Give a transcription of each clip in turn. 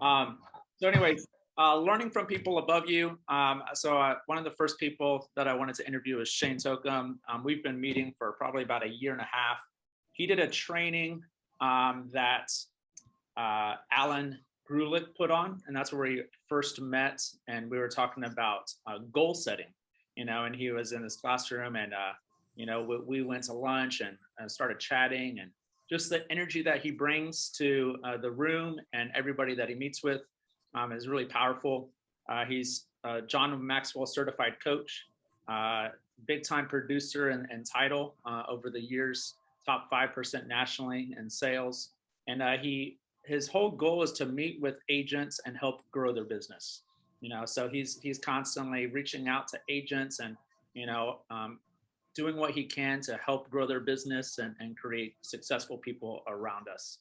So anyways, learning from people above you. One of the first people that I wanted to interview is Shane Tokheim. We've been meeting for probably about a year and a half. He did a training that Alan Grulick put on, and that's where we first met. And we were talking about goal setting, and he was in his classroom, and we went to lunch and started chatting, and just the energy that he brings to the room and everybody that he meets with is really powerful. He's John Maxwell certified coach, big time producer and title over the years, top 5% nationally in sales. And his whole goal is to meet with agents and help grow their business. So he's constantly reaching out to agents and doing what he can to help grow their business and create successful people around us.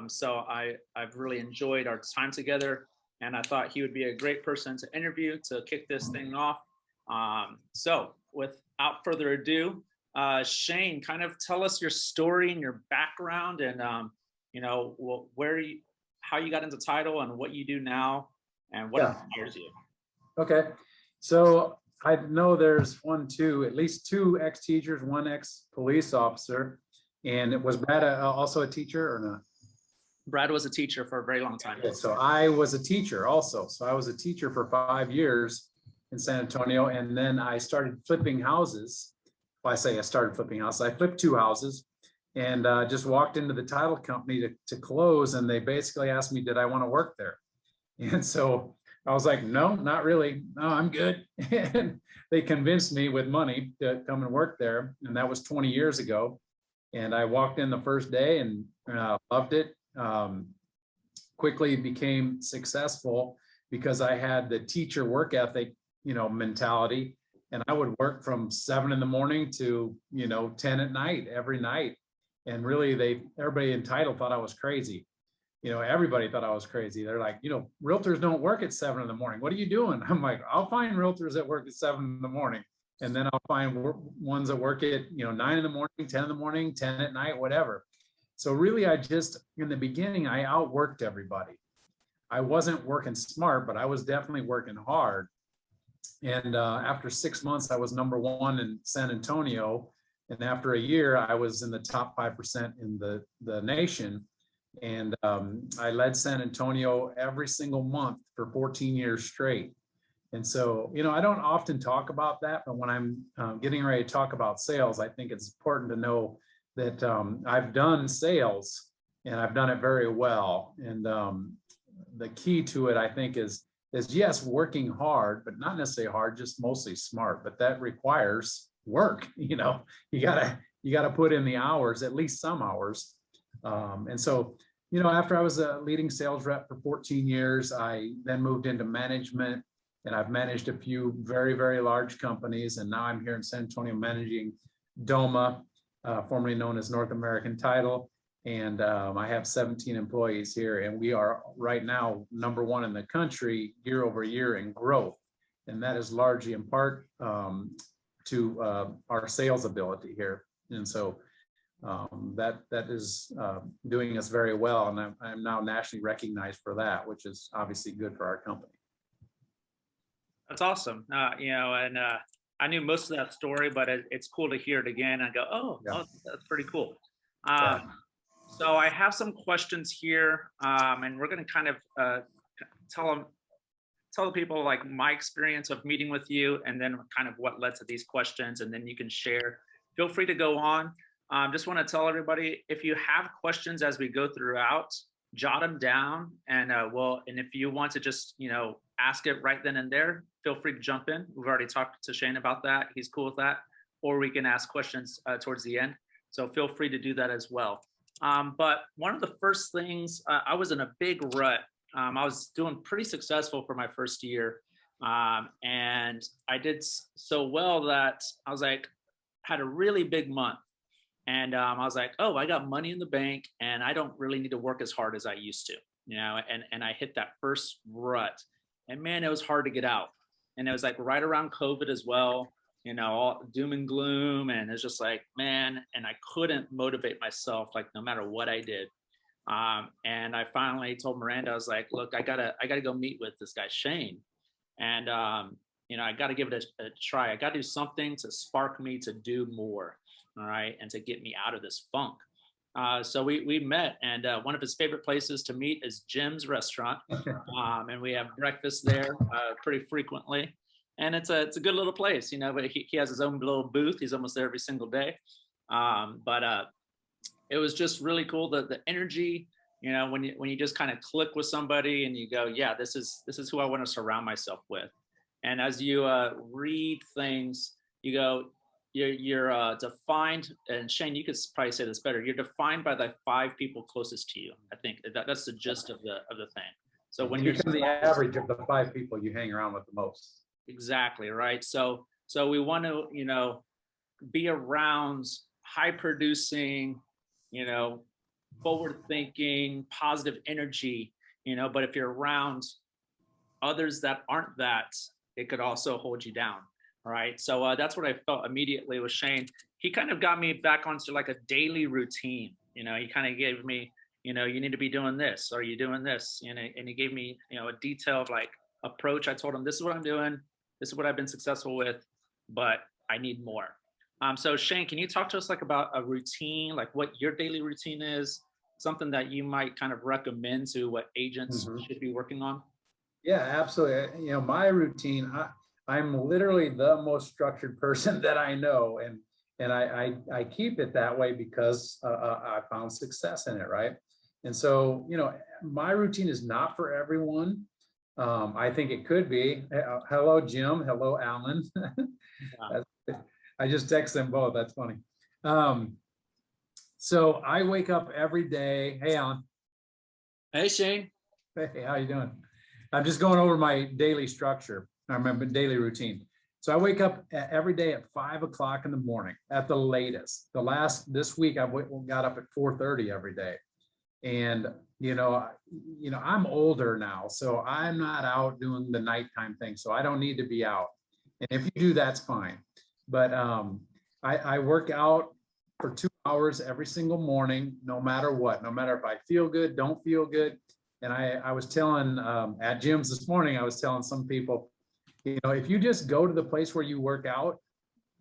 So I've really enjoyed our time together, and I thought he would be a great person to interview to kick this thing off. So without further ado, Shane, kind of tell us your story and your background, and how you got into title and what you do now and what inspires you. Okay, so I know there's at least two ex-teachers, one ex-police officer. And was Brad also a teacher or not? Brad was a teacher for a very long time. Okay, so I was a teacher also. So I was a teacher for 5 years in San Antonio. And then I started flipping houses. Well, I say I started flipping houses. I flipped 2 houses and just walked into the title company to close. And they basically asked me, did I want to work there? And so I was like, no, not really. No, I'm good. And they convinced me with money to come and work there. And that was 20 years ago. And I walked in the first day and loved it. Quickly became successful because I had the teacher work ethic, mentality. And I would work from 7 in the morning to, 10 at night, every night. And really everybody in title thought I was crazy. Everybody thought I was crazy. They're like, realtors don't work at 7 in the morning. What are you doing? I'm like, I'll find realtors that work at 7 in the morning. And then I'll find ones that work at, 9 in the morning, 10 in the morning, 10 at night, whatever. So really, in the beginning, I outworked everybody. I wasn't working smart, but I was definitely working hard. And after 6 months, I was #1 in San Antonio. And after a year, I was in the top 5% in the nation. And I led San Antonio every single month for 14 years straight. And so, I don't often talk about that, but when I'm getting ready to talk about sales, I think it's important to know that I've done sales and I've done it very well. And the key to it, I think, is yes, working hard, but not necessarily hard, just mostly smart. But that requires work. You gotta put in the hours, at least some hours. And so, after I was a leading sales rep for 14 years, I then moved into management, and I've managed a few very, very large companies. And now I'm here in San Antonio managing DOMA, formerly known as North American Title. And I have 17 employees here, and we are right now #1 in the country year over year in growth. And that is largely in part to our sales ability here. And so that is doing us very well, and I'm now nationally recognized for that, which is obviously good for our company. That's awesome. I knew most of that story, but it's cool to hear it again. I go, oh, that's pretty cool. So I have some questions here, and we're going to kind of tell the people like my experience of meeting with you, and then kind of what led to these questions, and then you can share. Feel free to go on. Just want to tell everybody, if you have questions as we go throughout, jot them down, and if you want to just ask it right then and there, feel free to jump in. We've already talked to Shane about that. He's cool with that. Or we can ask questions towards the end. So feel free to do that as well. But one of the first things, I was in a big rut. I was doing pretty successful for my first year. And I did so well that I was like, had a really big month. And I was like, oh, I got money in the bank and I don't really need to work as hard as I used to, and I hit that first rut, and man, it was hard to get out. And it was like right around COVID as well, all doom and gloom. And it's just like, man, and I couldn't motivate myself, like no matter what I did. And I finally told Miranda, I was like, look, I gotta go meet with this guy, Shane. And, I got to give it a try. I got to do something to spark me to do more. All right. And to get me out of this funk. So we met, and one of his favorite places to meet is Jim's restaurant. And we have breakfast there pretty frequently. And it's a good little place, but he has his own little booth. He's almost there every single day. But it was just really cool. The energy, when you just kind of click with somebody and you go, yeah, this is who I want to surround myself with. And as you read things, you go, you're defined, and Shane, you could probably say this better. You're defined by the 5 people closest to you. I think that's the gist of the thing. So when you become the average of the 5 people you hang around with the most. Exactly, right. So we want to, be around high producing, forward thinking, positive energy, but if you're around others that aren't that, it could also hold you down. All right. So that's what I felt immediately with Shane. He kind of got me back onto like a daily routine. He kind of gave me, you need to be doing this. Are you doing this? And he gave me, a detailed like approach. I told him, this is what I'm doing. This is what I've been successful with, but I need more. So Shane, can you talk to us like about a routine, like what your daily routine is, something that you might kind of recommend to what agents should be working on? Yeah, absolutely. My routine, I'm literally the most structured person that I know. And I keep it that way because I found success in it, right? And so, my routine is not for everyone. I think it could be. Hello, Jim. Hello, Alan. I just text them both. That's funny. So I wake up every day. Hey, Alan. Hey, Shane. Hey, how you doing? I'm just going over my daily structure. I remember daily routine. So I wake up every day at 5 o'clock in the morning at the latest. This week I got up at 4:30 every day. And, I'm older now, so I'm not out doing the nighttime thing. So I don't need to be out. And if you do, that's fine. But I work out for 2 hours every single morning, no matter what, no matter if I feel good, don't feel good. And I was telling at gyms this morning, I was telling some people, if you just go to the place where you work out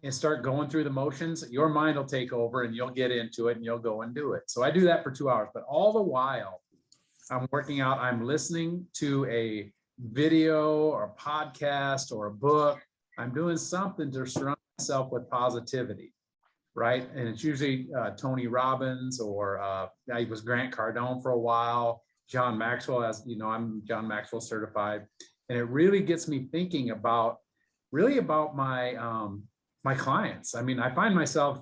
and start going through the motions, your mind will take over and you'll get into it and you'll go and do it. So I do that for 2 hours, but all the while I'm working out, I'm listening to a video or a podcast or a book. I'm doing something to surround myself with positivity, right? And it's usually Tony Robbins, or I was Grant Cardone for a while, John Maxwell, as you know, I'm John Maxwell certified. And it really gets me thinking about my my clients. I mean, I find myself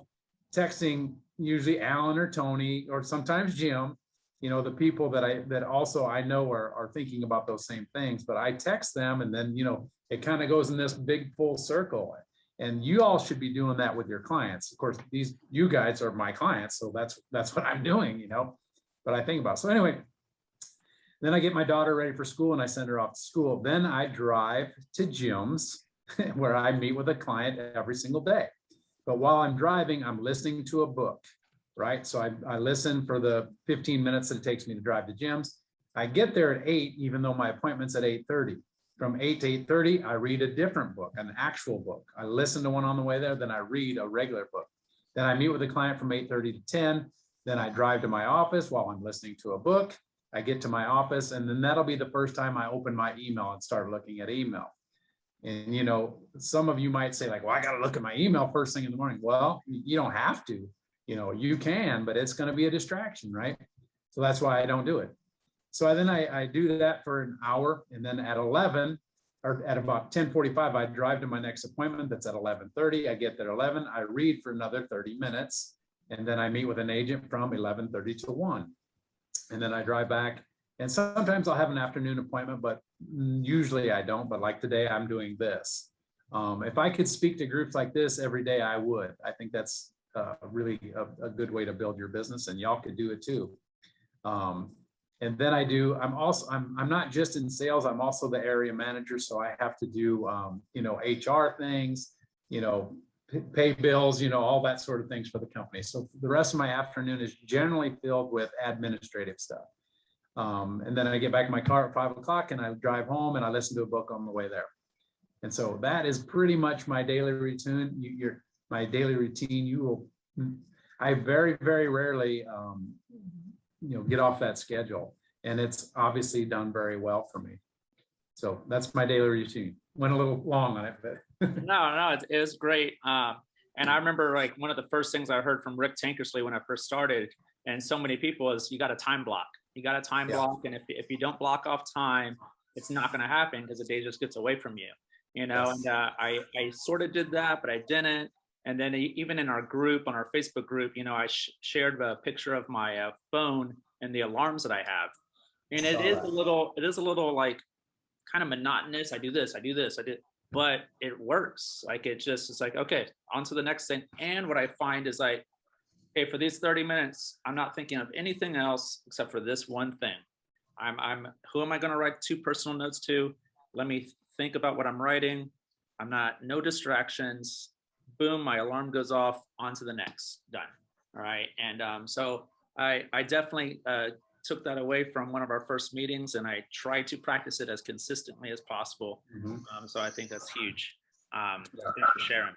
texting usually Alan or Tony or sometimes Jim, the people that also I know are thinking about those same things, but I text them, and then, it kind of goes in this big full circle. And you all should be doing that with your clients. Of course, you guys are my clients, so that's what I'm doing, but I think about. So anyway, then I get my daughter ready for school and I send her off to school. Then I drive to Jim's where I meet with a client every single day. But while I'm driving, I'm listening to a book, right? So I listen for the 15 minutes that it takes me to drive to Jim's. I get there at 8, even though my appointment's at 8:30. From 8 to 8:30, I read a different book, an actual book. I listen to one on the way there, then I read a regular book. Then I meet with a client from 8:30 to 10. Then I drive to my office while I'm listening to a book. I get to my office, and then that'll be the first time I open my email and start looking at email. And, some of you might say like, well, I got to look at my email first thing in the morning. Well, you don't have to, you can, but it's going to be a distraction, right? So that's why I don't do it. So then I do that for an hour. And then at 11 or at about 10:45, I drive to my next appointment. That's at 11:30. I get there at 11. I read for another 30 minutes. And then I meet with an agent from 11:30 to 1. And then I drive back, and sometimes I'll have an afternoon appointment, but usually I don't. But like today, I'm doing this. If I could speak to groups like this every day, I would. I think that's really a good way to build your business, and y'all could do it too. And then I'm not just in sales, I'm also the area manager. So I have to do, HR things, pay bills, all that sort of things for the company. So the rest of my afternoon is generally filled with administrative stuff. And then I get back in my car at 5 o'clock and I drive home and I listen to a book on the way there. And so that is pretty much my daily routine. My daily routine. I very, very rarely, get off that schedule, and it's obviously done very well for me. So that's my daily routine. Went a little long on it, but No, it was great. And I remember like one of the first things I heard from Rick Tankersley when I first started, and so many people, is you got a time block. You got a time block, and if you don't block off time, it's not going to happen because the day just gets away from you. Yes. And I sort of did that, but I didn't. And then even in our group, on our Facebook group, I shared a picture of my phone and the alarms that I have. And it is a little like kind of monotonous. I do this, I do this, I do, but it works. Like it's like, okay, on to the next thing. And what I find is like, okay, for these 30 minutes, I'm not thinking of anything else except for this one thing. Who am I going to write 2 personal notes to? Let me think about what I'm writing. No distractions. Boom, my alarm goes off, on to the next, done. All right. And so I definitely took that away from one of our first meetings, and I tried to practice it as consistently as possible. So I think that's huge. Thanks for sharing.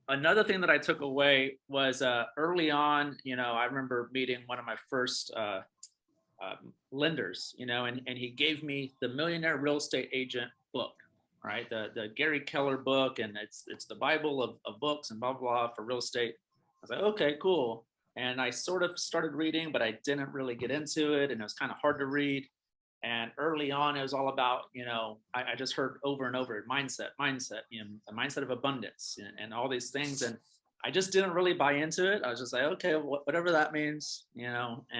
Another thing that I took away was early on, I remember meeting one of my first lenders, and he gave me the Millionaire Real Estate Agent book, right? The Gary Keller book, and it's the Bible of books and blah, blah, blah for real estate. I was like, okay, cool. And I sort of started reading, but I didn't really get into it, and it was kind of hard to read. And early on, it was all about, I just heard over and over, mindset, the mindset of abundance and all these things. And I just didn't really buy into it. I was just like, okay, whatever that means, and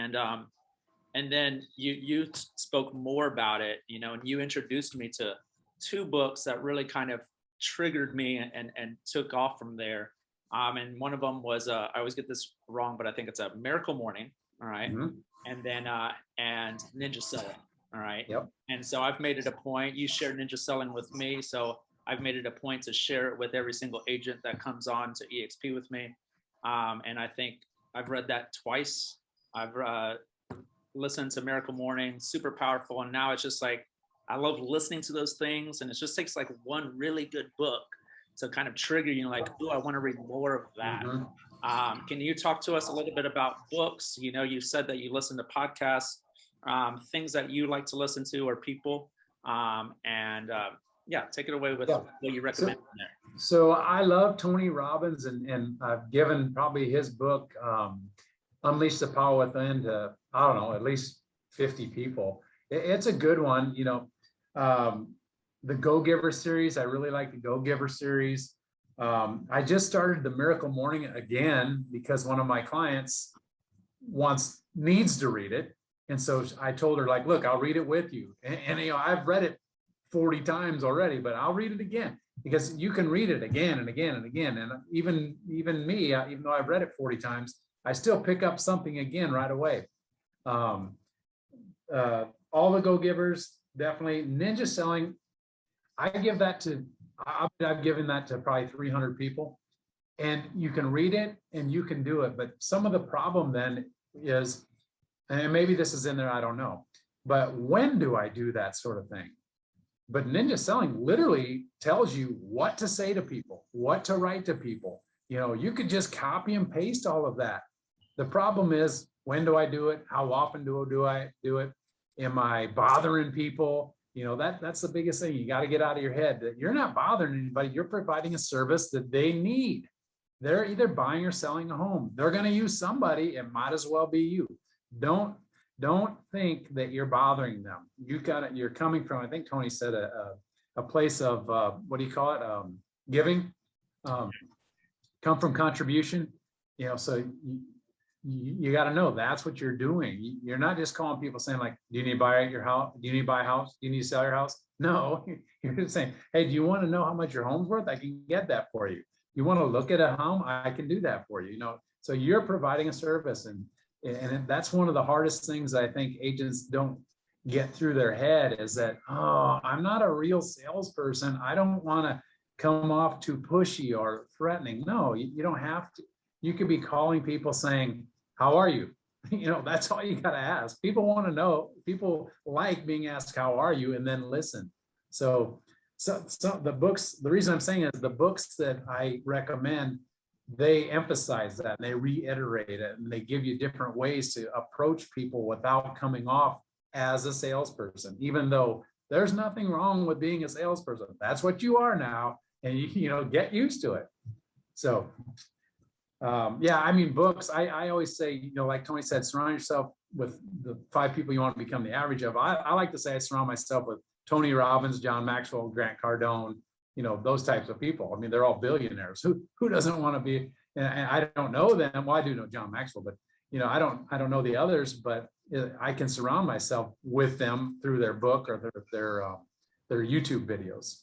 then you spoke more about it, and you introduced me to 2 books that really kind of triggered me and took off from there. And one of them was, I always get this wrong, but I think it's a Miracle Morning. All right. And then, and Ninja Selling. All right. Yep. And so I've made it a point. You shared Ninja Selling with me. So I've made it a point to share it with every single agent that comes on to EXP with me. And I think I've read that twice. I've listened to Miracle Morning, super powerful. And now it's just like, I love listening to those things. And it just takes like one really good book to kind of trigger you, like, oh, I want to read more of that. Can you talk to us a little bit about books? You said that you listen to podcasts, things that you like to listen to, or people. Yeah, take it away with what you recommend from there. So I love Tony Robbins, and I've given probably his book, Unleash the Power Within, to, I don't know, at least 50 people. It's a good one. The Go Giver series, I really like the Go Giver series. I just started the Miracle Morning again because one of my clients needs to read it. And so I told her, like, look, I'll read it with you. And I've read it 40 times already, but I'll read it again, because you can read it again and again and again. And even me, even though I've read it 40 times, I still pick up something again right away. All the Go Givers, definitely. Ninja Selling, I've given that to probably 300 people, and you can read it and you can do it. But some of the problem then is, and maybe this is in there, I don't know, but when do I do that sort of thing? But Ninja Selling literally tells you what to say to people, what to write to people. You could just copy and paste all of that. The problem is, when do I do it? How often do I do it? Am I bothering people? That's the biggest thing. You got to get out of your head that you're not bothering anybody. You're providing a service that they need. They're either buying or selling a home. They're going to use somebody. It might as well be you. Don't think that you're bothering them. You're coming from, I think Tony said, a place of, what do you call it? Giving, come from contribution. So you got to know that's what you're doing. You're not just calling people saying, like, do you need to buy your house? Do you need to buy a house? Do you need to sell your house? No, you're just saying, hey, do you want to know how much your home's worth? I can get that for you. You want to look at a home? I can do that for you. So you're providing a service, and that's one of the hardest things I think agents don't get through their head, is that, oh, I'm not a real salesperson. I don't want to come off too pushy or threatening. No, you don't have to. You could be calling people saying, how are you? That's all you got to ask. People want to know. People like being asked, how are you? And then listen. So the books, the reason I'm saying is the books that I recommend, they emphasize that and they reiterate it and they give you different ways to approach people without coming off as a salesperson, even though there's nothing wrong with being a salesperson. That's what you are now. And get used to it. So yeah, I mean, books, I always say, like Tony said, surround yourself with the 5 people you want to become the average of. I like to say I surround myself with Tony Robbins, John Maxwell, Grant Cardone, those types of people. I mean, they're all billionaires. Who doesn't want to be? And I don't know them. Well, I do know John Maxwell, but I don't know the others. But I can surround myself with them through their book or their YouTube videos.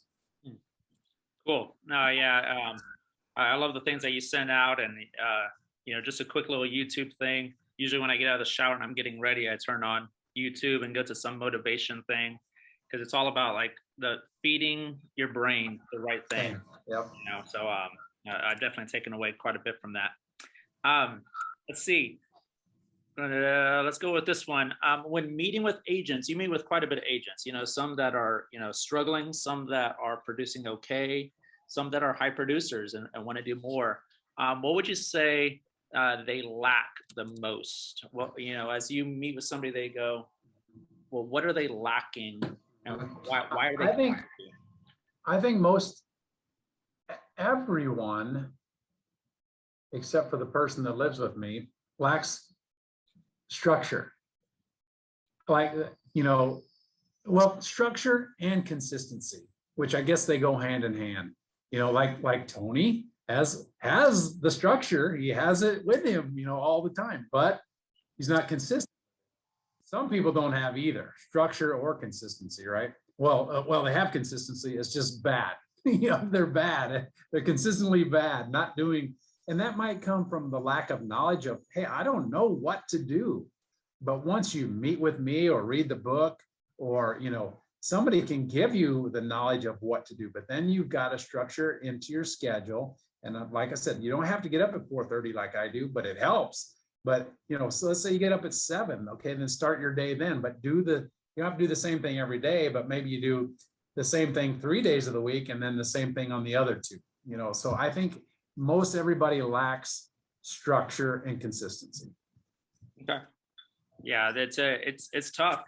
Cool. No, yeah. I love the things that you send out, and just a quick little YouTube thing. Usually when I get out of the shower and I'm getting ready, I turn on YouTube and go to some motivation thing, because it's all about like the feeding your brain the right thing. Yep. So I've definitely taken away quite a bit from that. Let's see. Let's go with this one. When meeting with agents, you meet with quite a bit of agents, some that are, struggling, some that are producing okay, some that are high producers and want to do more. What would you say they lack the most? Well, as you meet with somebody, they go, well, what are they lacking? And why are they? I think most everyone, except for the person that lives with me, lacks structure. Structure and consistency, which I guess they go hand in hand. Like Tony has the structure, he has it with him, all the time, but he's not consistent. Some people don't have either structure or consistency, right? Well, they have consistency. It's just bad. They're bad. They're consistently bad, not doing. And that might come from the lack of knowledge of, hey, I don't know what to do. But once you meet with me or read the book, or, somebody can give you the knowledge of what to do, but then you've got to structure into your schedule. And like I said, you don't have to get up at 4:30 like I do, but it helps. But, so let's say you get up at 7, okay, then start your day then, but you don't have to do the same thing every day, but maybe you do the same thing 3 days of the week and then the same thing on the other 2, so I think most everybody lacks structure and consistency. Okay. Yeah, it's tough,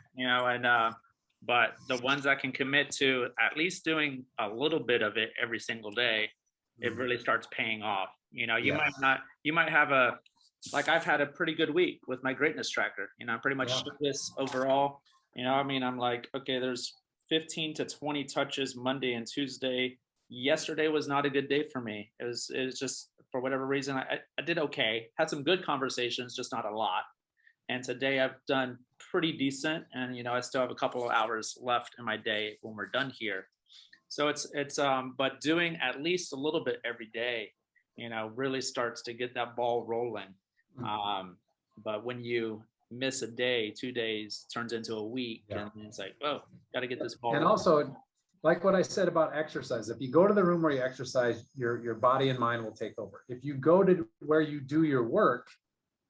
but the ones that can commit to at least doing a little bit of it every single day, it really starts paying off. You might have I've had a pretty good week with my greatness tracker. I pretty much hit this overall. I'm like, okay, there's 15 to 20 touches Monday and Tuesday. Yesterday was not a good day for me. It was just, for whatever reason, I did okay. Had some good conversations, just not a lot. And today I've done pretty decent. And, I still have a couple of hours left in my day when we're done here. So it's but doing at least a little bit every day, really starts to get that ball rolling. But when you miss a day, 2 days turns into a week, and it's like, oh, got to get this ball. And rolling. Also, like what I said about exercise, if you go to the room where you exercise, your body and mind will take over. If you go to where you do your work,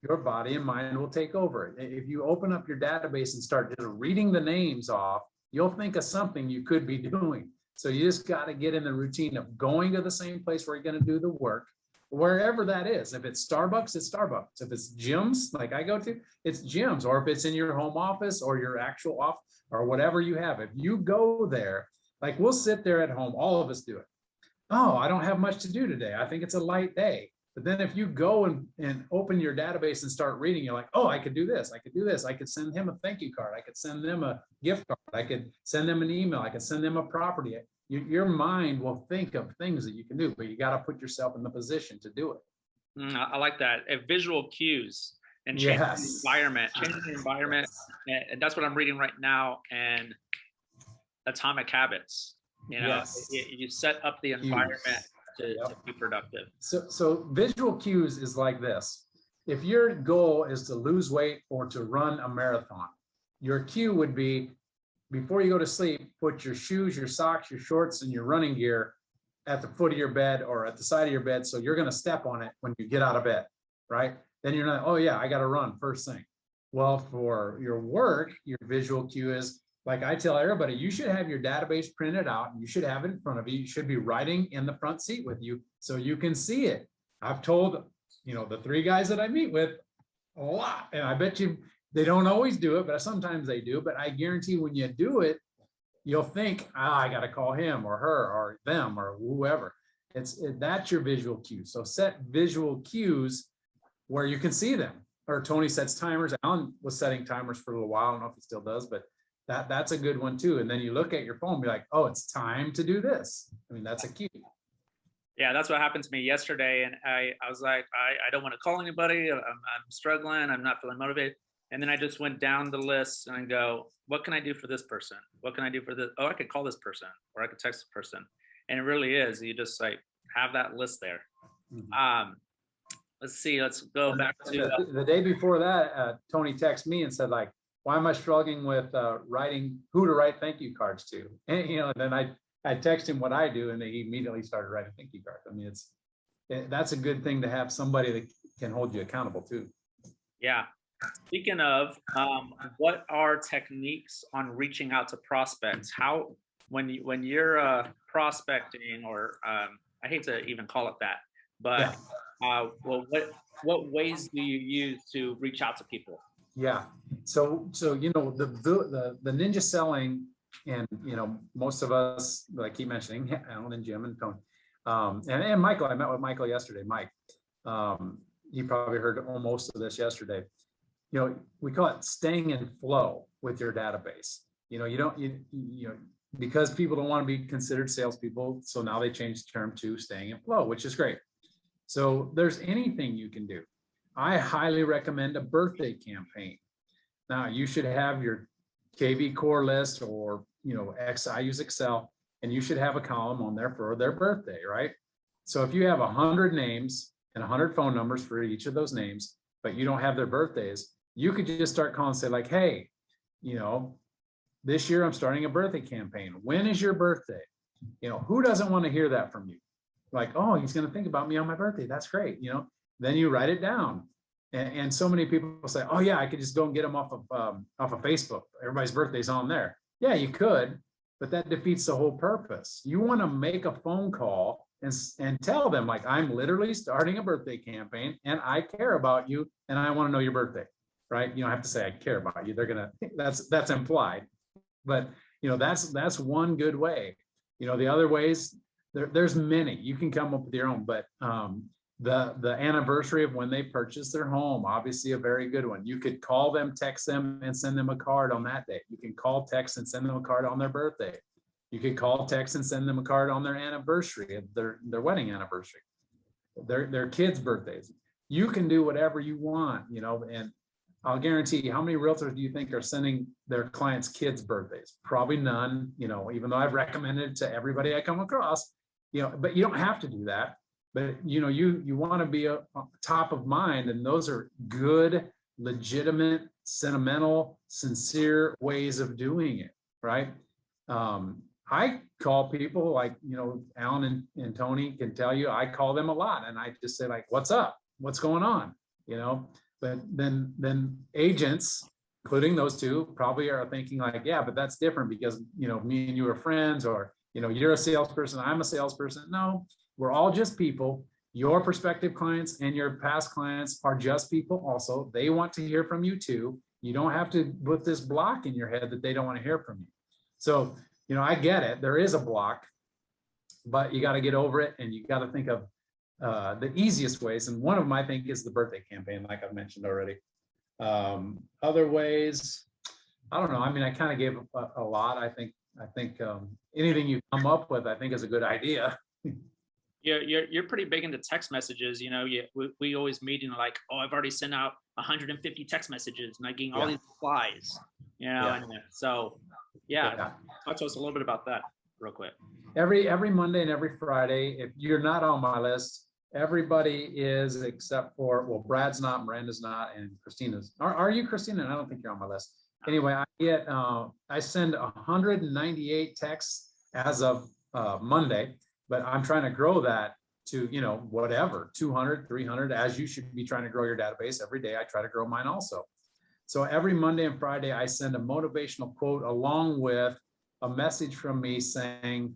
your body and mind will take over. If you open up your database and start just reading the names off, you'll think of something you could be doing. So you just got to get in the routine of going to the same place where you're going to do the work, wherever that is. If it's Starbucks, it's Starbucks. If it's gyms, like I go to, it's gyms. Or if it's in your home office or your actual office or whatever you have, if you go there, like we'll sit there at home, all of us do it. Oh, I don't have much to do today. I think it's a light day. But then if you go and open your database and start reading, you're like, oh, I could do this. I could do this. I could send him a thank you card. I could send them a gift card. I could send them an email. I could send them a property. Your mind will think of things that you can do, but you got to put yourself in the position to do it. I like that. Visual cues and changing the environment. Changing the environment. And that's what I'm reading right now. And Atomic Habits. You set up the environment to be productive. So visual cues is like this. If your goal is to lose weight or to run a marathon, your cue would be, before you go to sleep, put your shoes, your socks, your shorts, and your running gear at the foot of your bed or at the side of your bed. So you're going to step on it when you get out of bed, right? Then you're not, oh yeah, I got to run first thing. Well, for your work, your visual cue is, like I tell everybody, you should have your database printed out and you should have it in front of you. You should be writing in the front seat with you so you can see it. I've told, the 3 guys that I meet with a lot, and I bet you they don't always do it, but sometimes they do. But I guarantee when you do it, you'll think, I got to call him or her or them or whoever. That's your visual cue. So set visual cues where you can see them. Or Tony sets timers. Alan was setting timers for a little while. I don't know if he still does, but that's a good one too. And then you look at your phone and be like, oh, it's time to do this. I mean, that's a cue. Yeah, that's what happened to me yesterday. And I was like, I don't want to call anybody. I'm struggling. I'm not feeling motivated. And then I just went down the list and go, what can I do for this person? What can I do for this? Oh, I could call this person or I could text this person. And it really is. You just like have that list there. Mm-hmm. Let's see. Let's go back to the day before that. Tony texted me and said, like, why am I struggling with writing who to write thank you cards to? And then I text him what I do, and he immediately started writing thank you cards. I mean, that's a good thing to have somebody that can hold you accountable too. Yeah. Speaking of, what are techniques on reaching out to prospects? How when you're prospecting, or I hate to even call it that, but yeah. Well, what ways do you use to reach out to people? Yeah. So the ninja selling, and most of us that I keep mentioning, Alan and Jim and Tony, and Michael. I met with Michael yesterday. Mike, he probably heard most of this yesterday. We call it staying in flow with your database. Because people don't want to be considered salespeople, so now they changed the term to staying in flow, which is great. So there's anything you can do. I highly recommend a birthday campaign. Now you should have your KV core list, or I use Excel, and you should have a column on there for their birthday, right? So if you have 100 names and 100 phone numbers for each of those names, but you don't have their birthdays, you could just start calling and say like, hey, this year I'm starting a birthday campaign. When is your birthday? Who doesn't want to hear that from you? Like, oh, he's going to think about me on my birthday. That's great. Then you write it down. And so many people say, oh yeah, I could just go and get them off of Facebook. Everybody's birthday's on there. Yeah, you could, but that defeats the whole purpose. You want to make a phone call and tell them, like, I'm literally starting a birthday campaign and I care about you and I want to know your birthday, right? You don't have to say I care about you. They're going to, that's implied, but that's one good way. The other ways, there's many. You can come up with your own, but the anniversary of when they purchased their home, obviously a very good one. You could call them, text them, and send them a card on that day. You can call, text, and send them a card on their birthday. You could call, text, and send them a card on their anniversary, of their wedding anniversary, their kids' birthdays. You can do whatever you want, and I'll guarantee you, how many realtors do you think are sending their clients' kids' birthdays? Probably none, even though I've recommended it to everybody I come across, but you don't have to do that. But you want to be a top of mind, and those are good, legitimate, sentimental, sincere ways of doing it, right? I call people like Alan and Tony can tell you, I call them a lot, and I just say like, "What's up? What's going on?" But then agents, including those two, probably are thinking like, "Yeah, but that's different because me and you are friends, or you're a salesperson, I'm a salesperson." No. We're all just people. Your prospective clients and your past clients are just people also. They want to hear from you too. You don't have to put this block in your head that they don't want to hear from you. So, I get it. There is a block, but you got to get over it, and you got to think of the easiest ways. And one of them, I think, is the birthday campaign, like I've mentioned already. Other ways, I don't know. I mean, I kind of gave a lot. I think anything you come up with, I think, is a good idea. You're pretty big into text messages. We always meet and like, oh, I've already sent out 150 text messages and I'm getting all these replies. And so talk to us a little bit about that real quick. Every Monday and every Friday, if you're not on my list, everybody is except for, well, Brad's not, Miranda's not, and Christina's. Are you, Christina? I don't think you're on my list. Anyway, I send 198 texts as of Monday. but I'm trying to grow that to, whatever, 200, 300, as you should be trying to grow your database every day. I try to grow mine also. So every Monday and Friday, I send a motivational quote along with a message from me saying,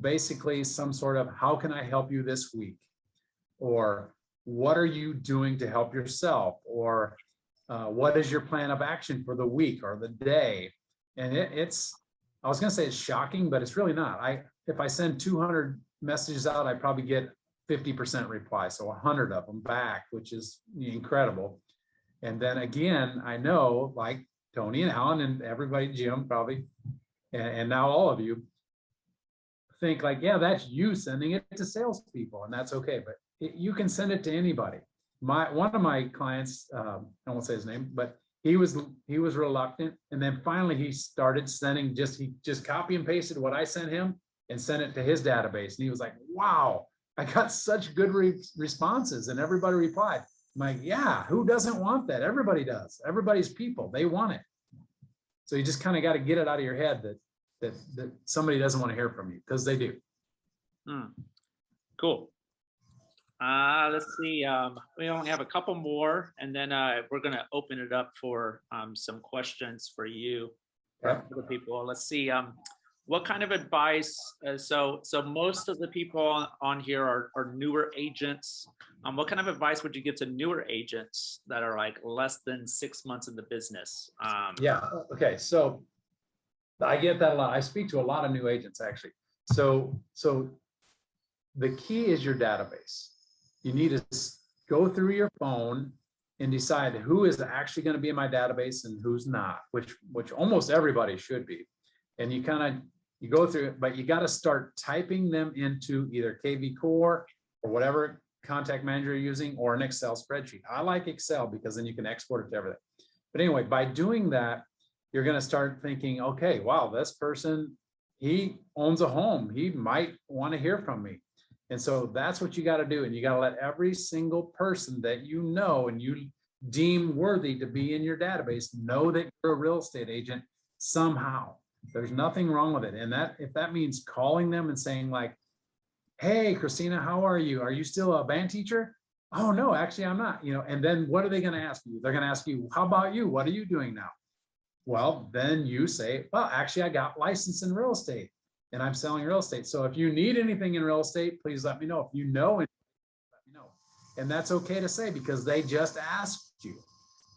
basically some sort of, how can I help you this week? Or what are you doing to help yourself? Or what is your plan of action for the week or the day? And I was going to say it's shocking, but it's really not. If I send 200 messages out, I probably get 50% reply. So 100 of them back, which is incredible. And then again, I know, like Tony and Alan and everybody, Jim probably, and now all of you think like, yeah, that's you sending it to salespeople, and that's okay. But you can send it to anybody. One of my clients, I won't say his name, but he was reluctant, and then finally he started sending he just copy and pasted what I sent him and sent it to his database, and he was like, wow, I got such good responses, and everybody replied. I'm like, yeah, who doesn't want that? Everybody does. Everybody's people, they want it. So you just kind of got to get it out of your head that somebody doesn't want to hear from you, because they do. Cool. Let's see. We only have a couple more, and then we're going to open it up for some questions for you, for the people. Let's see. What kind of advice? So most of the people on here are newer agents. What kind of advice would you give to newer agents that are like less than 6 months in the business? Yeah. Okay. So I get that a lot. I speak to a lot of new agents, actually. So the key is your database. You need to go through your phone and decide who is actually going to be in my database and who's not, which almost everybody should be. And you go through it, but you got to start typing them into either KV Core or whatever contact manager you're using, or an Excel spreadsheet. I like Excel because then you can export it to everything. But anyway, by doing that, you're going to start thinking, okay, wow, this person, he owns a home. He might want to hear from me. And so that's what you got to do. And you got to let every single person that you know and you deem worthy to be in your database know that you're a real estate agent somehow. There's nothing wrong with it. And if that means calling them and saying like, hey, Christina, how are you? Are you still a band teacher? Oh, no, actually, I'm not. And then what are they going to ask you? They're going to ask you, how about you? What are you doing now? Well, then you say, well, actually, I got licensed in real estate and I'm selling real estate. So if you need anything in real estate, please let me know. If you know, let me know. And that's okay to say, because they just asked you,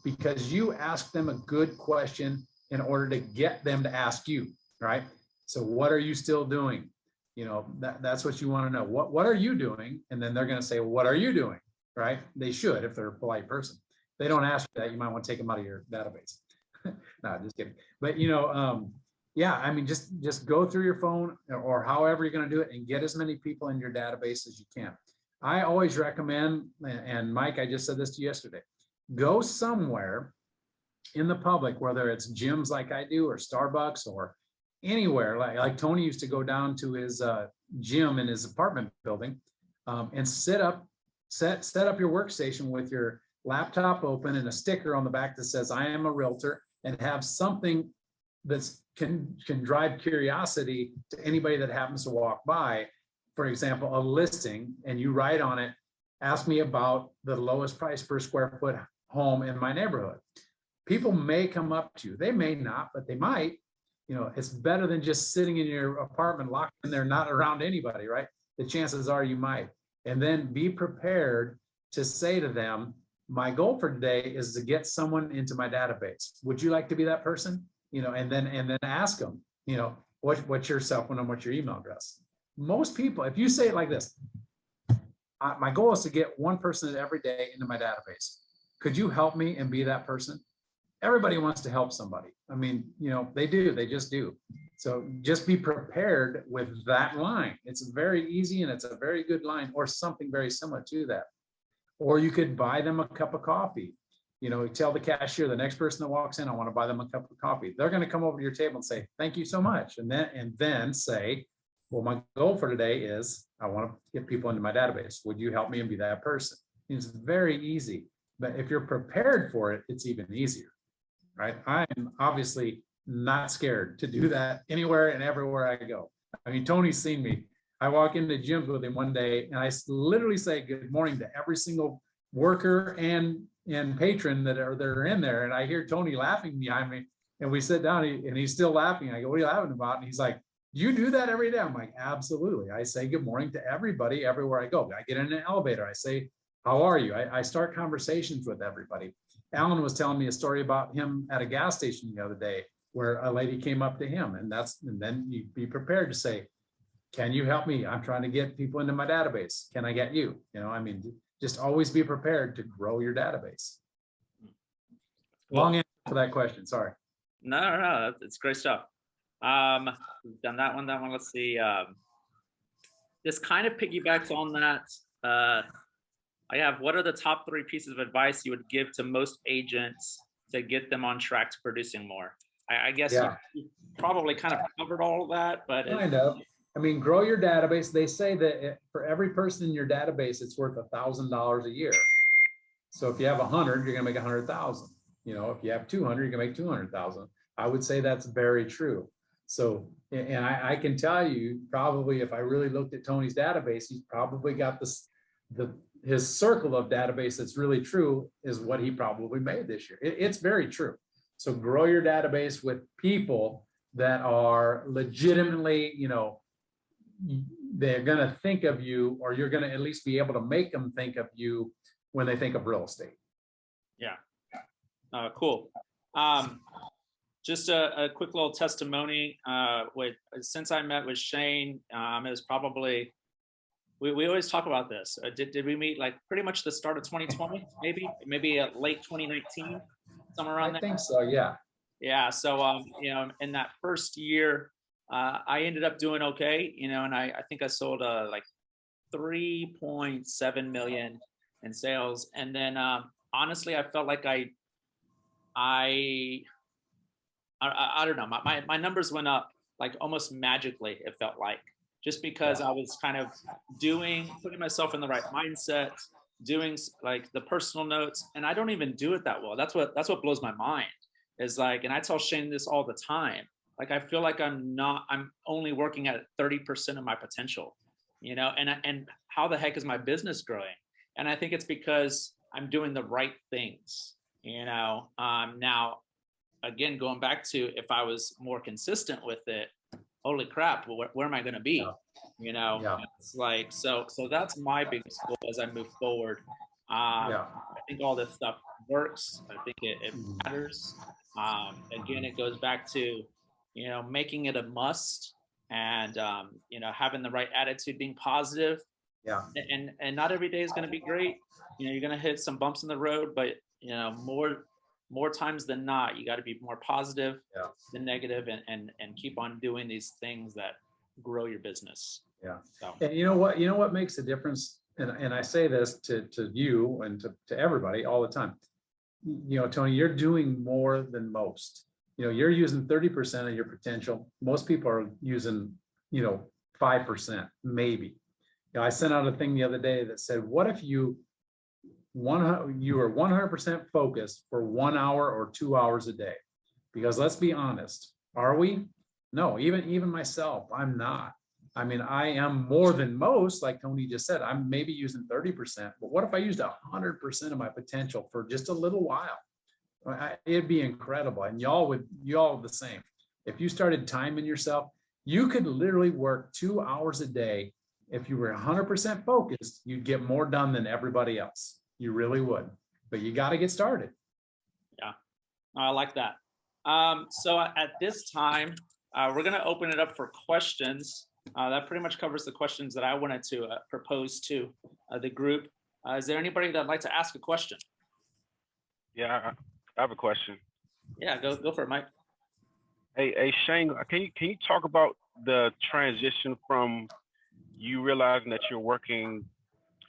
because you asked them a good question in order to get them to ask you, right? So what are you still doing? That's what you want to know. What are you doing? And then they're going to say, well, what are you doing? Right? They should, if they're a polite person. If they don't ask you that, you might want to take them out of your database. No, just kidding. But yeah, I mean, just go through your phone or however you're going to do it and get as many people in your database as you can. I always recommend, and Mike, I just said this to you yesterday, go somewhere in the public, whether it's gyms like I do or Starbucks or anywhere, like Tony used to go down to his gym in his apartment building and set up your workstation with your laptop open and a sticker on the back that says, I am a realtor, and have something that can drive curiosity to anybody that happens to walk by. For example, a listing, and you write on it, ask me about the lowest price per square foot home in my neighborhood. People may come up to you. They may not, but they might. It's better than just sitting in your apartment locked in there, not around anybody, right? The chances are you might. And then be prepared to say to them, my goal for today is to get someone into my database. Would you like to be that person? And then ask them, what's your cell phone number, what's your email address? Most people, if you say it like this, my goal is to get one person every day into my database. Could you help me and be that person? Everybody wants to help somebody. I mean, they do, they just do. So just be prepared with that line. It's very easy and it's a very good line, or something very similar to that. Or you could buy them a cup of coffee. Tell the cashier, the next person that walks in, I want to buy them a cup of coffee. They're going to come over to your table and say, thank you so much. And then say, well, my goal for today is I want to get people into my database. Would you help me and be that person? It's very easy, but if you're prepared for it, it's even easier. Right? I'm obviously not scared to do that anywhere and everywhere I go. I mean, Tony's seen me. I walk into gyms with him one day and I literally say good morning to every single worker and patron that are in there. And I hear Tony laughing behind me, and we sit down and he's still laughing. I go, what are you laughing about? And he's like, you do that every day? I'm like, absolutely. I say good morning to everybody everywhere I go. I get in an elevator. I say, how are you? I start conversations with everybody. Alan was telling me a story about him at a gas station the other day where a lady came up to him, and then you be prepared to say, can you help me? I'm trying to get people into my database. Can I get you? You know, I mean, just always be prepared to grow your database. Long answer for that question. Sorry. No, it's great stuff. We've done that one. Let's see. This kind of piggybacks on that. I have, what are the top 3 pieces of advice you would give to most agents to get them on track to producing more? I guess you probably kind of covered all of that, but kind of. I mean, grow your database. They say that for every person in your database, it's worth $1,000 a year. So if you have 100, you're gonna make 100,000. You know, if you have 200, you're gonna make 200,000. I would say that's very true. So, and I can tell you, probably if I really looked at Tony's database, he's probably got his circle of database that's really true is what he probably made this year. It's very true. So grow your database with people that are legitimately, you know, they're going to think of you, or you're going to at least be able to make them think of you when they think of real estate. Yeah. Cool. Just a quick little testimony. Since I met with Shane, it was probably, we always talk about this. Did we meet like pretty much the start of 2020, maybe late 2019, somewhere around there? I think so, yeah. Yeah. So, you know, in that first year, I ended up doing okay, you know, and I think I sold like 3.7 million in sales. And then honestly, I felt like I don't know, my numbers went up like almost magically, it felt like, just because I was kind of putting myself in the right mindset, doing like the personal notes, and I don't even do it that well. That's what blows my mind is like, and I tell Shane this all the time, like, I feel like I'm only working at 30% of my potential, you know, and how the heck is my business growing? And I think it's because I'm doing the right things, you know. Now, again, going back to if I was more consistent with it, holy crap, where am I going to be? You know, it's like, so that's my biggest goal as I move forward. I think all this stuff works. I think it matters. Again, it goes back to, you know, making it a must, and, you know, having the right attitude, being positive. And not every day is going to be great. You know, you're going to hit some bumps in the road, but, you know, more times than not, you got to be more positive than negative, and keep on doing these things that grow your business. So. And you know what makes a difference, and I say this to you and to everybody all the time. You know, Tony, you're doing more than most. You know, you're using 30% of your potential. Most people are using, you know, 5%, maybe. You know, I sent out a thing the other day that said, what if you are 100% focused for 1 hour or 2 hours a day? Because let's be honest, are we? No, even myself, I'm not. I mean, I am more than most, like Tony just said. I'm maybe using 30%, but what if I used 100% of my potential for just a little while? It'd be incredible. And y'all the same. If you started timing yourself, you could literally work 2 hours a day. If you were 100% focused, you'd get more done than everybody else. You really would, but you got to get started. Yeah, I like that. So at this time, we're going to open it up for questions. That pretty much covers the questions that I wanted to propose to the group. Is there anybody that'd like to ask a question? Yeah, I have a question. Yeah, go for it, Mike. Hey, Shane, can you talk about the transition from you realizing that you're working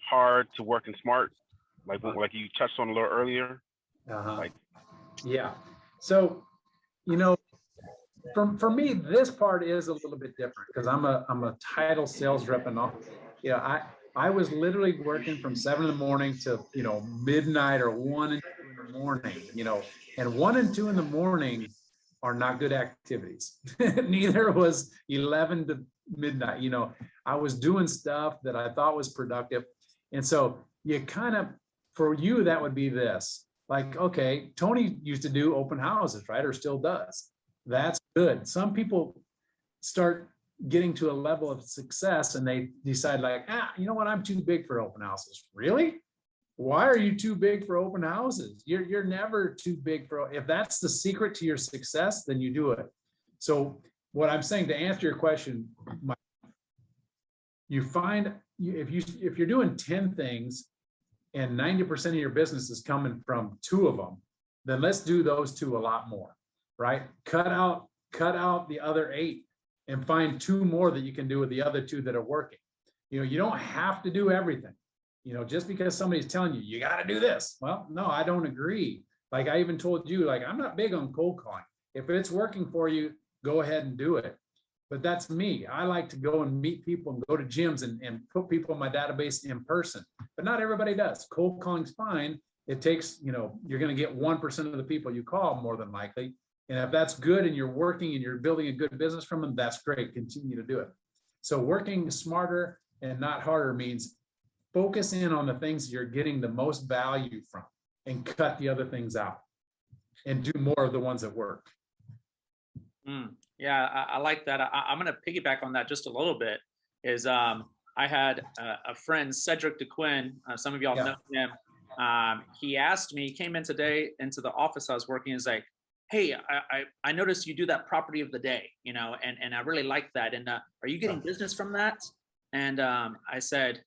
hard to working smart, like you touched on a little earlier? Yeah. So, you know, for me, this part is a little bit different because I'm a title sales rep and all. Yeah, I was literally working from 7 in the morning to, you know, midnight or 1 and 2 in the morning, you know, and 1 and 2 in the morning are not good activities. Neither was 11 to midnight. You know, I was doing stuff that I thought was productive. And so you kind of, for you, that would be this, like, okay, Tony used to do open houses, right? Or still does. That's good. Some people start getting to a level of success and they decide like, you know what? I'm too big for open houses. Really? Why are you too big for open houses? You're never too big for, if that's the secret to your success, then you do it. So what I'm saying, to answer your question, you find if you're doing 10 things and 90% of your business is coming from 2 of them, then let's do those 2 a lot more, right? Cut out the other 8 and find 2 more that you can do with the other 2 that are working. You know, you don't have to do everything. You know, just because somebody's telling you, you got to do this. Well, no, I don't agree. Like I even told you, like, I'm not big on cold calling. If it's working for you, go ahead and do it. But that's me. I like to go and meet people and go to gyms and put people in my database in person. But not everybody does. Cold calling's fine. It takes, you know, you're going to get 1% of the people you call more than likely. And if that's good and you're working and you're building a good business from them, that's great. Continue to do it. So working smarter and not harder means focus in on the things you're getting the most value from and cut the other things out and do more of the ones that work. Yeah, I like that. I'm going to piggyback on that just a little bit. I had a friend, Cedric DeQuinn. Some of y'all know him. He asked me, he came in today into the office I was working. He's like, hey, I noticed you do that property of the day, you know, and I really like that. And are you getting business from that? And I said,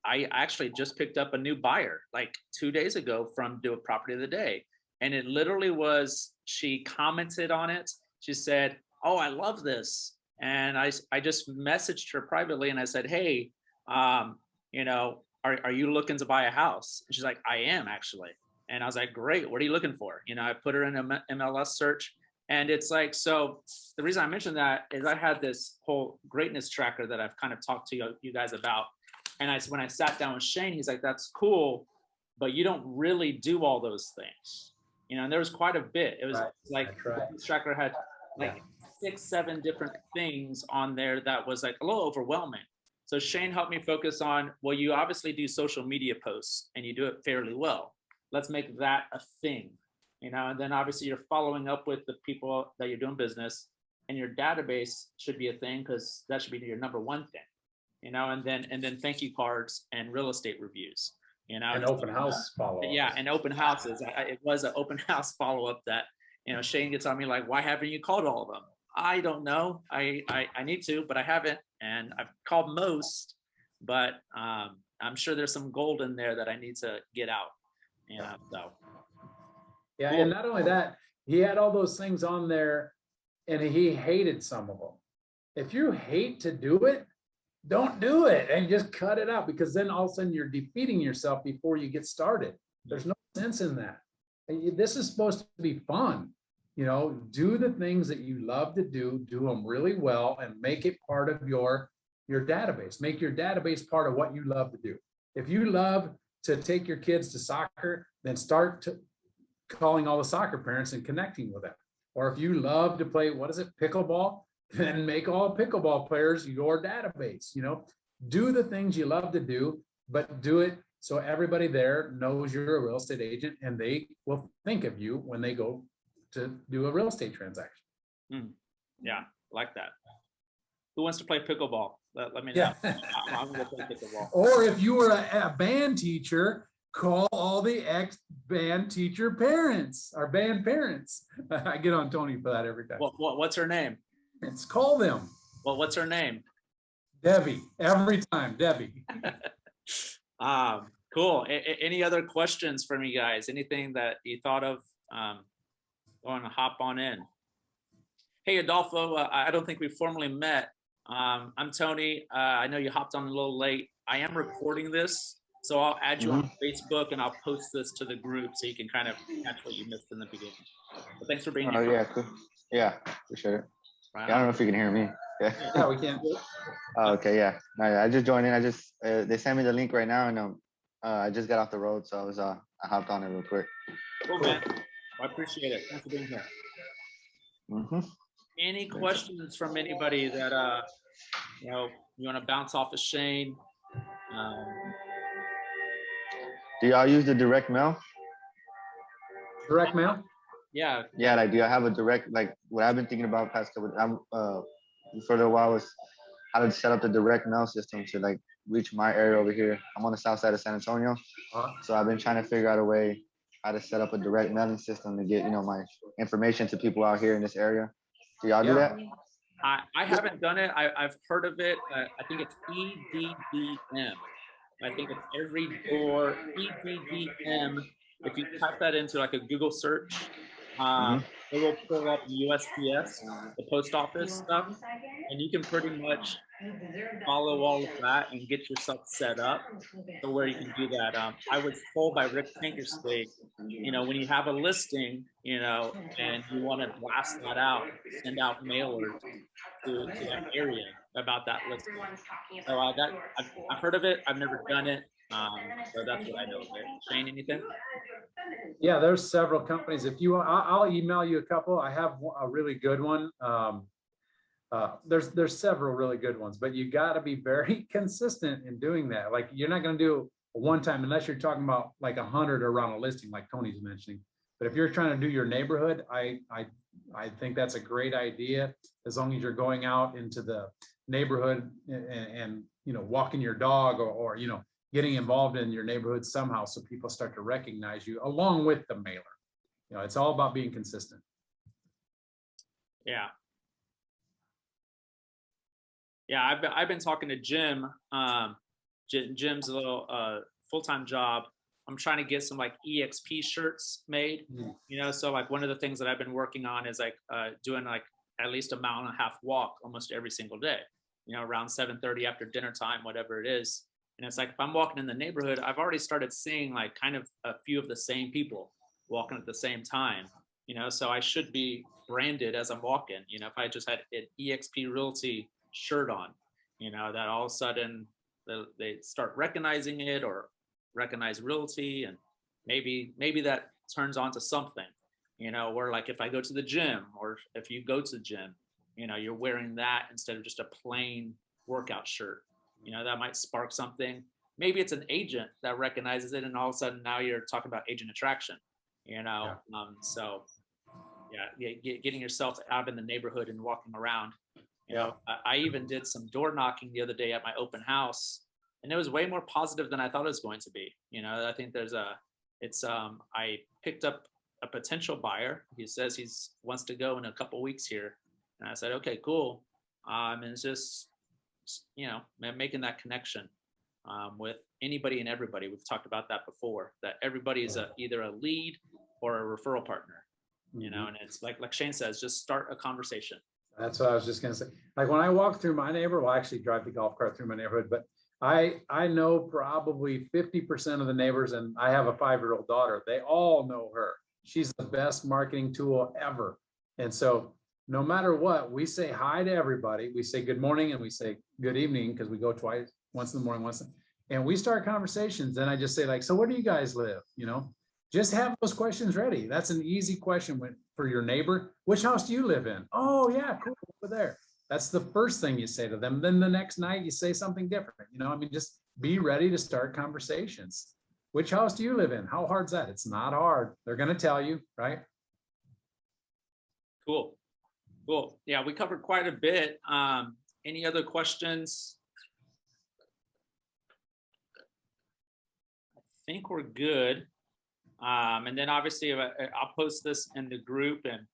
I actually just picked up a new buyer like 2 days ago from do a property of the day. And it literally was, she commented on it. She said, oh, I love this. And I just messaged her privately and I said, hey, you know, are you looking to buy a house? And she's like, I am actually. And I was like, great, what are you looking for? You know, I put her in an MLS search. And it's like, so the reason I mentioned that is I had this whole greatness tracker that I've kind of talked to you guys about. And when I sat down with Shane, he's like, that's cool, but you don't really do all those things. You know, and there was quite a bit. It was like this tracker had like 6, 7 different things on there that was like a little overwhelming. So Shane helped me focus on, well, you obviously do social media posts and you do it fairly well. Let's make that a thing, you know, and then obviously you're following up with the people that you're doing business, and your database should be a thing because that should be your number 1 thing. You know, and then thank you cards and real estate reviews, you know, and open house follow-up. Yeah, and open houses. It was an open house follow-up that, you know, Shane gets on me like, why haven't you called all of them? I don't know. I need to, but I haven't, and I've called most, but I'm sure there's some gold in there that I need to get out. You know, so. Yeah, and not only that, he had all those things on there, and he hated some of them. If you hate to do it, don't do it and just cut it out, because then all of a sudden you're defeating yourself before you get started. There's no sense in that. This is supposed to be fun. You know, do the things that you love to do them really well, and make it part of your database. Make your database part of what you love to do. If you love to take your kids to soccer, then start calling all the soccer parents and connecting with them. Or if you love to play, pickleball, then make all pickleball players your database. You know, do the things you love to do, but do it so everybody there knows you're a real estate agent, and they will think of you when they go to do a real estate transaction. Yeah, like that. Who wants to play pickleball? Let me know. Yeah. I'm gonna play pickleball. Or if you were a band teacher, call all the ex-band teacher parents, or band parents. I get on Tony for that every time. What's her name? It's call them. Well, what's her name? Debbie. Every time, Debbie. Cool. Any other questions from you guys? Anything that you thought of? Going to hop on in. Hey, Adolfo. I don't think we formally met. I'm Tony. I know you hopped on a little late. I am recording this, so I'll add you on Facebook, and I'll post this to the group so you can kind of catch what you missed in the beginning. But thanks for being here. Oh yeah, cool. Yeah, appreciate it. Right, yeah, I don't know if you can hear me. Yeah, we can. Oh, okay, yeah. I just joined in. I just they sent me the link right now, and I just got off the road, so I hopped on it real quick. Cool, man. I appreciate it. Thanks for being here. Any questions from anybody that you know, you want to bounce off of Shane. Um, Do y'all use the direct mail? Direct mail? yeah. Yeah, like do I have a direct, like what I've been thinking about past couple, for a little while was how to set up the direct mail system to like reach my area over here. I'm on the south side of San Antonio. So I've been trying to figure out a way how to set up a direct mailing system to get, you know, my information to people out here in this area. Do y'all do that? I haven't done it. I've heard of it. I think it's EDDM. I think it's every door, EDDM. If you type that into like a Google search, hmm it will pull up USPS, the post office stuff, and you can pretty much follow all of that and get yourself set up to where you can do that. I was told by Rick Tankersley, you know, when you have a listing, you know, and you want to blast that out, send out mailers to that area about that listing. So I've heard of it. I've never done it. So that's what I know of it. Shane, anything? Yeah, there's several companies. If you want, I'll email you a couple. I have a really good one. There's several really good ones, but you got to be very consistent in doing that. Like you're not going to do a one time unless you're talking about like 100 around a listing, like Tony's mentioning. But if you're trying to do your neighborhood, I think that's a great idea. As long as you're going out into the neighborhood and you know, walking your dog or you know, getting involved in your neighborhood somehow, so people start to recognize you along with the mailer. You know, it's all about being consistent. Yeah. Yeah, I've been talking to Jim. Jim's a little full-time job. I'm trying to get some like EXP shirts made. You know, so like one of the things that I've been working on is like doing like at least a mile and a half walk almost every single day. You know, around 7:30 after dinner time, whatever it is. And it's like if I'm walking in the neighborhood, I've already started seeing like kind of a few of the same people walking at the same time. You know, so I should be branded as I'm walking. You know, if I just had an EXP Realty shirt on, you know, that all of a sudden they start recognizing it or recognize Realty, and maybe that turns on to something, you know, where like if I go to the gym or if you go to the gym, you know, you're wearing that instead of just a plain workout shirt. You know, that might spark something. Maybe it's an agent that recognizes it, and all of a sudden now you're talking about agent attraction. You know, so yeah, getting yourself out in the neighborhood and walking around. You know, I even did some door knocking the other day at my open house, and it was way more positive than I thought it was going to be. You know, I think I picked up a potential buyer. He says he's wants to go in a couple weeks here, and I said, okay, cool. And it's just, you know, making that connection with anybody and everybody. We've talked about that before, that everybody is either a lead or a referral partner, you know, and it's like Shane says, just start a conversation. That's what I was just going to say. Like when I walk through my neighborhood, well, I actually drive the golf cart through my neighborhood, but I know probably 50% of the neighbors, and I have a 5-year-old daughter. They all know her. She's the best marketing tool ever. And so no matter what, we say hi to everybody. We say good morning and we say good evening, because we go twice, once in the morning, and we start conversations. Then I just say like, so where do you guys live? You know, just have those questions ready. That's an easy question for your neighbor. Which house do you live in? Oh yeah, cool, over there. That's the first thing you say to them. Then the next night you say something different. You know, I mean, just be ready to start conversations. Which house do you live in? How hard's that? It's not hard. They're going to tell you, right? Cool. Yeah, we covered quite a bit. Any other questions? I think we're good. And then obviously I'll post this in the group, and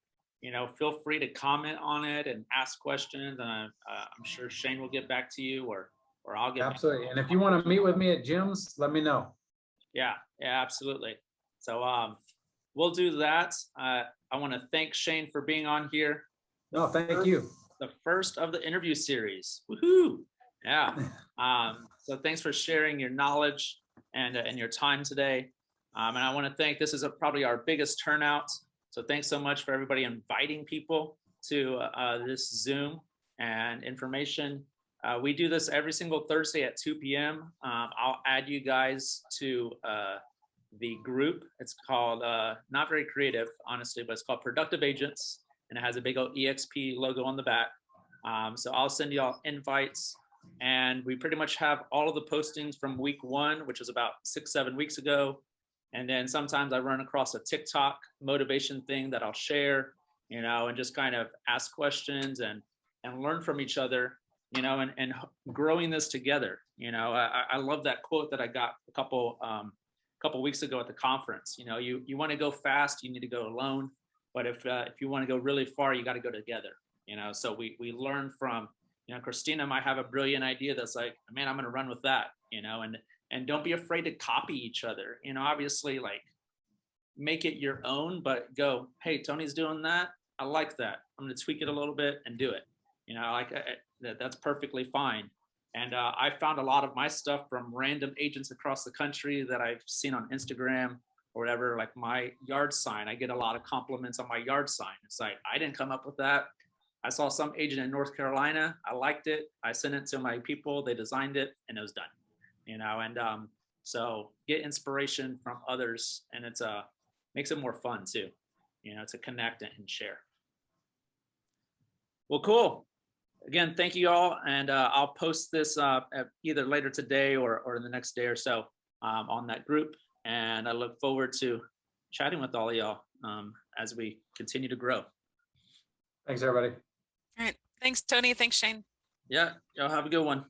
you know, feel free to comment on it and ask questions. And I'm sure Shane will get back to you, or I'll get absolutely. And if you want to meet with me at Jim's, let me know. Yeah, absolutely. So we'll do that. I want to thank Shane for being on here. No, thank you. The first of the interview series. Woohoo! Yeah. So thanks for sharing your knowledge and your time today. And I want to thank, this is probably our biggest turnout. So thanks so much for everybody inviting people to this Zoom and information. We do this every single Thursday at 2 p.m. I'll add you guys to the group. It's called, not very creative, honestly, but it's called Productive Agents. And it has a big old EXP logo on the back. So I'll send you all invites, and we pretty much have all of the postings from week 1, which is about 6-7 weeks ago. And then sometimes I run across a TikTok motivation thing that I'll share, and just kind of ask questions and learn from each other, and growing this together. I love that quote that I got a couple weeks ago at the conference. You want to go fast, you need to go alone. But if you want to go really far, you got to go together. So we learn from, Christina might have a brilliant idea that's like, man, I'm going to run with that, and don't be afraid to copy each other. Obviously, like, make it your own, but go, hey, Tony's doing that. I like that. I'm going to tweak it a little bit and do it. That's perfectly fine. And I found a lot of my stuff from random agents across the country that I've seen on Instagram or whatever. Like my yard sign, I get a lot of compliments on my yard sign. It's like, I didn't come up with that. I saw some agent in North Carolina. I liked it. I sent it to my people. They designed it, and it was done. So get inspiration from others, and it's makes it more fun too, to connect and share. Well, cool. Again, thank you all, and I'll post this either later today or in the next day or so on that group, and I look forward to chatting with all of y'all as we continue to grow. Thanks, everybody. All right. Thanks, Tony. Thanks, Shane. Yeah, y'all have a good one.